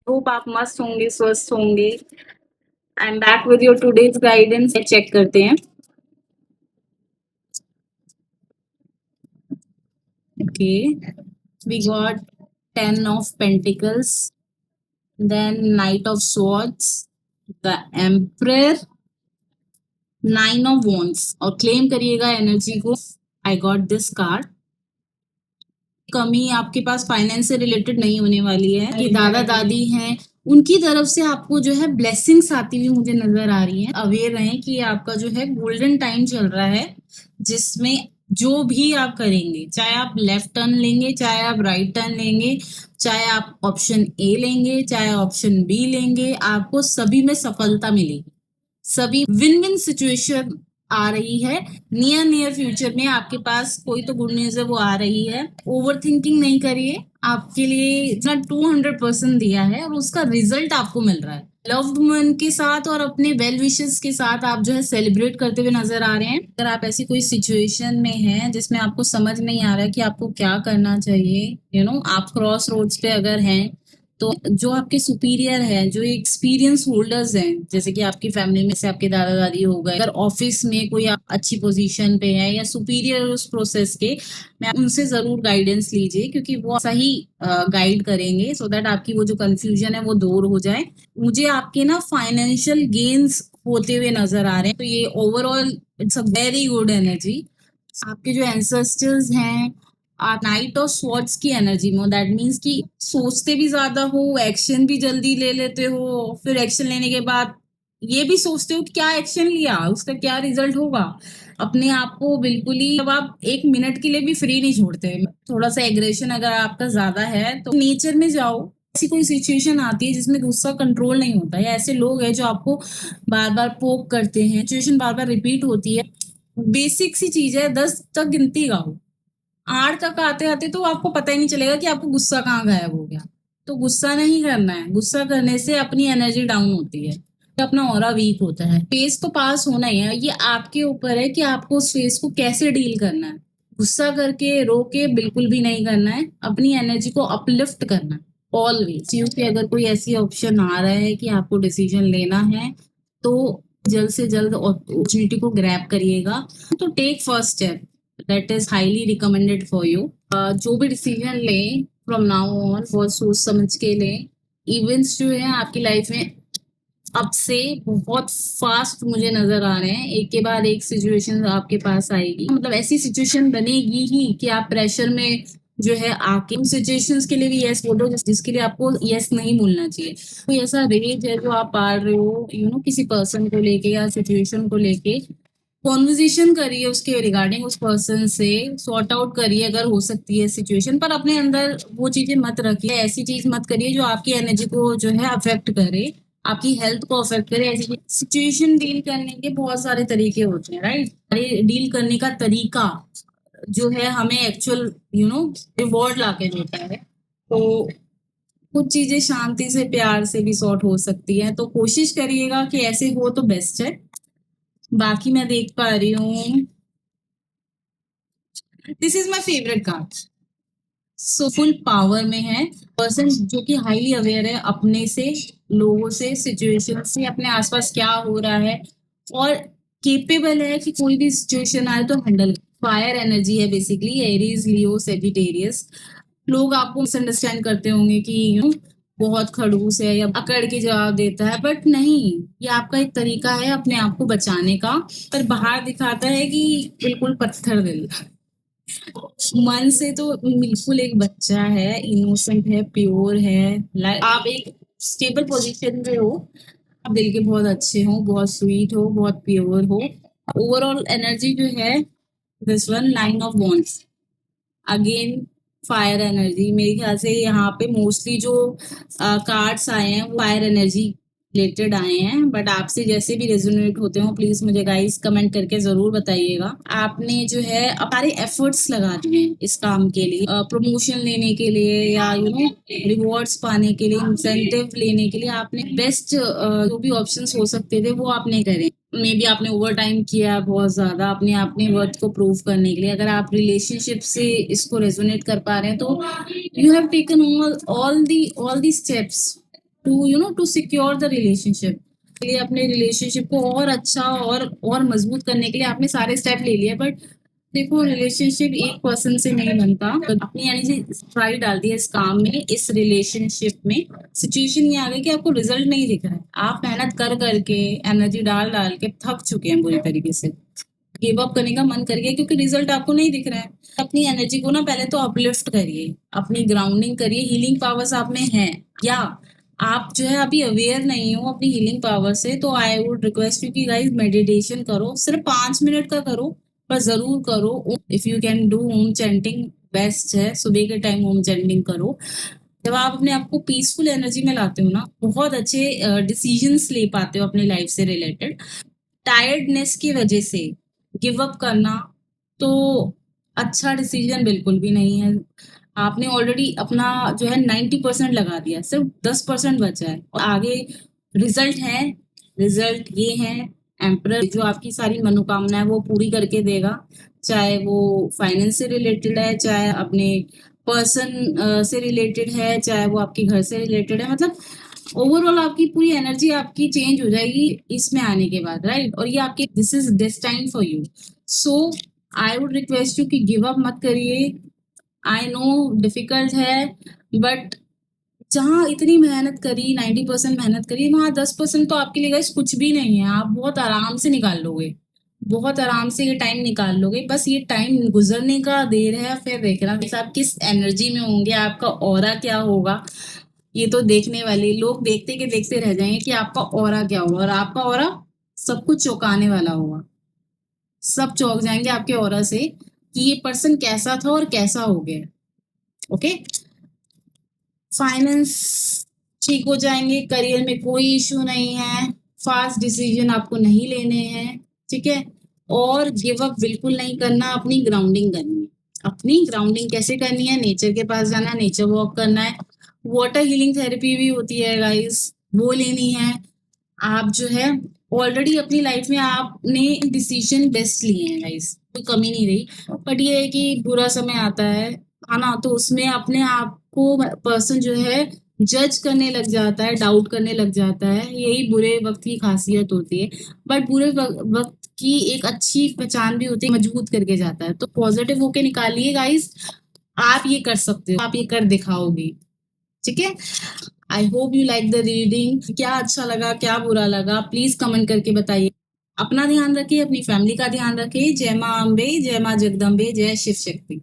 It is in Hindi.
होप आप मस्त होंगे, स्वस्थ होंगे। I am back with your today's guidance. Check करते हैं। Okay, we got 10 of Pentacles, then Knight of Swords, the emperor, 9 of Wands। और क्लेम करिएगा एनर्जी को। I got this card. कमी आपके पास फाइनेंस से रिलेटेड नहीं होने वाली है। कि दादा दादी हैं, उनकी तरफ से आपको जो है ब्लेसिंग्स आती हुई मुझे नजर आ रही हैं। अवेयर रहें कि आपका जो है गोल्डन टाइम चल रहा है, जिसमें जो भी आप करेंगे, चाहे आप लेफ्ट टर्न लेंगे, चाहे आप राइट टर्न लेंगे, चाहे आप ऑप्शन ए लेंगे, चाहे ऑप्शन बी लेंगे, आपको सभी में सफलता मिलेगी। सभी विन विन सिचुएशन आ रही है। नियर नियर फ्यूचर में आपके पास कोई तो गुड न्यूज है, वो आ रही है। ओवर थिंकिंग नहीं करिए। आपके लिए इतना 200% दिया है और उसका रिजल्ट आपको मिल रहा है। लव्ड वन के साथ और अपने वेल विशेस के साथ आप जो है सेलिब्रेट करते हुए नजर आ रहे हैं। अगर आप ऐसी कोई सिचुएशन में हैं जिसमें आपको समझ नहीं आ रहा है कि आपको क्या करना चाहिए, आप क्रॉस रोड्स पे अगर हैं, तो जो आपके सुपीरियर है, जो एक्सपीरियंस होल्डर्स हैं, जैसे कि आपकी फैमिली में से आपके दादा दादी हो गए, अगर ऑफिस में कोई आप अच्छी पोजीशन पे है या सुपीरियर उस प्रोसेस के, मैं उनसे जरूर गाइडेंस लीजिए, क्योंकि वो सही गाइड करेंगे, सो दैट आपकी वो जो कंफ्यूजन है वो दूर हो जाए। मुझे आपके ना फाइनेंशियल गेन्स होते हुए नजर आ रहे हैं, तो ये overall it's a very good energy. आपके जो एंसेस्टर्स हैं, आप नाइट ऑफ स्वॉर्ड्स की एनर्जी में, दैट मीन्स कि सोचते भी ज्यादा हो, एक्शन भी जल्दी ले लेते हो, फिर एक्शन लेने के बाद ये भी सोचते हो कि क्या एक्शन लिया, उसका क्या रिजल्ट होगा। अपने आप को बिल्कुल ही, अब आप 1 मिनट के लिए भी फ्री नहीं छोड़ते। थोड़ा सा एग्रेशन अगर आपका ज्यादा है तो नेचर में जाओ। ऐसी कोई सिचुएशन आती है जिसमें गुस्सा कंट्रोल नहीं होता, या ऐसे लोग हैं जो आपको बार बार पोक करते हैं, सिचुएशन बार बार रिपीट होती है, बेसिक सी चीज है, 10 तक गिनती गाओ, 8 तक आते आते तो आपको पता ही नहीं चलेगा कि आपको गुस्सा कहाँ गायब हो गया। तो गुस्सा नहीं करना है। गुस्सा करने से अपनी एनर्जी डाउन होती है, तो अपना ऑरा वीक होता है। फेज तो पास होना ही है, ये आपके ऊपर है कि आपको उस फेज को कैसे डील करना है। गुस्सा करके रो के बिल्कुल भी नहीं करना है, अपनी एनर्जी को अपलिफ्ट करना है ऑलवेज। क्योंकि अगर कोई ऐसी ऑप्शन आ रहा है कि आपको डिसीजन लेना है, तो जल्द से जल्द अपॉर्चुनिटी को ग्रैब करिएगा। तो take first step, that is highly recommended for you. जो भी डिसीजन लें फ्रॉम नाउ ऑन, बहुत सोच समझ के लें। इवेंट्स जो है आपकी लाइफ में अब से बहुत फास्ट मुझे नजर आ रहे हैं, एक के बाद एक सिचुएशन आपके पास आएगी। मतलब ऐसी सिचुएशन बनेगी ही कि आप प्रेशर में जो है आके उन सिचुएशंस के लिए भी यस बोलो, जिसके लिए आपको यस नहीं बोलना चाहिए। कोई ऐसा रेज है जो आप पाल रहे हो, किसी पर्सन को लेके या सिचुएशन को लेके, कॉन्वर्जेशन करिए उसके रिगार्डिंग, उस पर्सन से सॉर्ट आउट करिए अगर हो सकती है सिचुएशन। पर अपने अंदर वो चीजें मत रखिए, ऐसी चीज मत करिए जो आपकी एनर्जी को जो है अफेक्ट करे, आपकी हेल्थ को अफेक्ट करे। ऐसी सिचुएशन डील करने के बहुत सारे तरीके होते हैं, राइट। डील करने का तरीका जो है हमें एक्चुअल रिवॉर्ड लाके देता है। तो कुछ चीजें शांति से, प्यार से भी सॉर्ट हो सकती है, तो कोशिश करिएगा कि ऐसे हो तो बेस्ट है। बाकी मैं देख पा रही हूँ, this is my favourite card. So full power में है पर्सन, जो कि हाईली अवेयर है अपने से, लोगों से, सिचुएशन से, अपने आसपास क्या हो रहा है, और केपेबल है कि कोई भी सिचुएशन आए तो हैंडल। फायर एनर्जी है बेसिकली, एरीज, लियो, सेजिटेरियस। लोग आपको मिसअंडरस्टैंड करते होंगे कि बहुत खड़ूस है या अकड़ के जवाब देता है, बट नहीं, ये आपका एक तरीका है अपने आप को बचाने का। पर बाहर दिखाता है कि बिल्कुल पत्थर दिल, मन से तो बिल्कुल एक बच्चा है, इनोसेंट है, प्योर है। आप एक स्टेबल पोजीशन पे हो, आप दिल के बहुत अच्छे हो, बहुत स्वीट हो, बहुत प्योर हो। ओवरऑल एनर्जी जो है, this one, 9 of Wands, again fire energy. मेरे ख्याल से यहाँ पे मोस्टली जो कार्ड्स आए हैं वो फायर एनर्जी रिलेटेड आए हैं, बट आपसे जैसे भी रेजोनेट होते हो प्लीज मुझे गाइस कमेंट करके जरूर बताइएगा। आपने जो है सारे एफर्ट्स लगा दिए हैं इस काम के लिए, प्रमोशन लेने के लिए, या रिवॉर्ड्स पाने के लिए, इंसेंटिव लेने के लिए, आपने बेस्ट जो भी ऑप्शंस हो सकते थे वो आपने करे। मे बी आपने ओवर टाइम किया बहुत ज्यादा अपने अपने वर्थ को प्रूव करने के लिए। अगर आप रिलेशनशिप से इसको रेजोनेट कर पा रहे हैं, तो you have taken all the steps to secure the relationship के लिए, अपने रिलेशनशिप को और अच्छा और मजबूत करने के लिए आपने सारे स्टेप ले लिए, बट देखो रिलेशनशिप एक पर्सन से नहीं बनता। तो अपनी एनर्जी ट्राई डाल दी है इस काम में, इस रिलेशनशिप में। सिचुएशन ये आ गई कि आपको रिजल्ट नहीं दिख रहा है, आप मेहनत कर करके एनर्जी डाल डाल के थक चुके हैं बुरी तरीके से, गिव अप करने का मन कर गया क्योंकि रिजल्ट आपको नहीं दिख रहा है। अपनी एनर्जी को ना पहले तो अपलिफ्ट करिए, अपनी ग्राउंडिंग करिए, हीलिंग पावर्स आप में है, या आप जो है अभी अवेयर नहीं हो अपनी हीलिंग पावर से, तो आई वुड रिक्वेस्ट यू कि गाइस मेडिटेशन करो, सिर्फ 5 मिनट का करो, पर जरूर करो। If you can do Om chanting best है, सुबह के टाइम ओम चैंटिंग करो। जब आप अपने आप को पीसफुल एनर्जी में लाते हो ना, बहुत अच्छे डिसीजंस ले पाते हो अपनी लाइफ से रिलेटेड। टायर्डनेस की वजह से गिव अप करना तो अच्छा डिसीजन बिल्कुल भी नहीं है। आपने ऑलरेडी अपना जो है 90% लगा दिया, सिर्फ 10% बचा है, और आगे रिजल्ट है, रिजल्ट ये है, एम्परर जो आपकी सारी मनोकामना है वो पूरी करके देगा, चाहे वो फाइनेंस से रिलेटेड है, चाहे अपने पर्सन से रिलेटेड है, चाहे वो आपके घर से रिलेटेड है। मतलब ओवरऑल आपकी पूरी एनर्जी आपकी चेंज हो जाएगी इसमें आने के बाद, राइट। और ये आपके this is destined for you. So I would request you कि गिव अप मत करिए। आई नो डिफिकल्ट है, बट जहाँ इतनी मेहनत करी, 90% मेहनत करी, वहाँ 10% तो आपके लिए गाइस कुछ भी नहीं है। आप बहुत आराम से निकाल लोगे, बहुत आराम से ये टाइम निकाल लोगे। बस ये टाइम गुजरने का देर है, फिर देखना कि आप किस एनर्जी में होंगे, आपका ऑरा क्या होगा। ये तो देखने वाले लोग देखते के देखते रह जाएंगे कि आपका ऑरा क्या होगा, और आपका ऑरा सब कुछ चौंकाने वाला होगा। सब चौंक जाएंगे आपके ऑरा से कि ये पर्सन कैसा था और कैसा हो गया। ओके, फाइनेंस ठीक हो जाएंगे, करियर में कोई इशू नहीं है, फास्ट डिसीजन आपको नहीं लेने हैं, ठीक है। और गिव अप बिल्कुल नहीं करना, अपनी ग्राउंडिंग करनी है। अपनी ग्राउंडिंग कैसे करनी है? नेचर के पास जाना है, नेचर वॉक करना है, वाटर हीलिंग थेरेपी भी होती है गाइस, वो लेनी है। आप जो है ऑलरेडी अपनी लाइफ में आपने डिसीजन बेस्ट लिए हैं गाइस, कोई कमी नहीं रही। बट ये है कि बुरा समय आता है ना, तो उसमें अपने आप को पर्सन जो है जज करने लग जाता है, डाउट करने लग जाता है। यही बुरे वक्त की खासियत होती है। बट बुरे वक्त की एक अच्छी पहचान भी होती है, मजबूत करके जाता है। तो पॉजिटिव होके निकालिए गाइस, आप ये कर सकते हो, आप ये कर दिखाओगे, ठीक है। I hope you like the reading. क्या अच्छा लगा, क्या बुरा लगा, प्लीज कमेंट करके बताइए। अपना ध्यान रखिए, अपनी फैमिली का ध्यान रखिए। जय माँ अम्बे, जय माँ जगदम्बे, जय शिव शक्ति।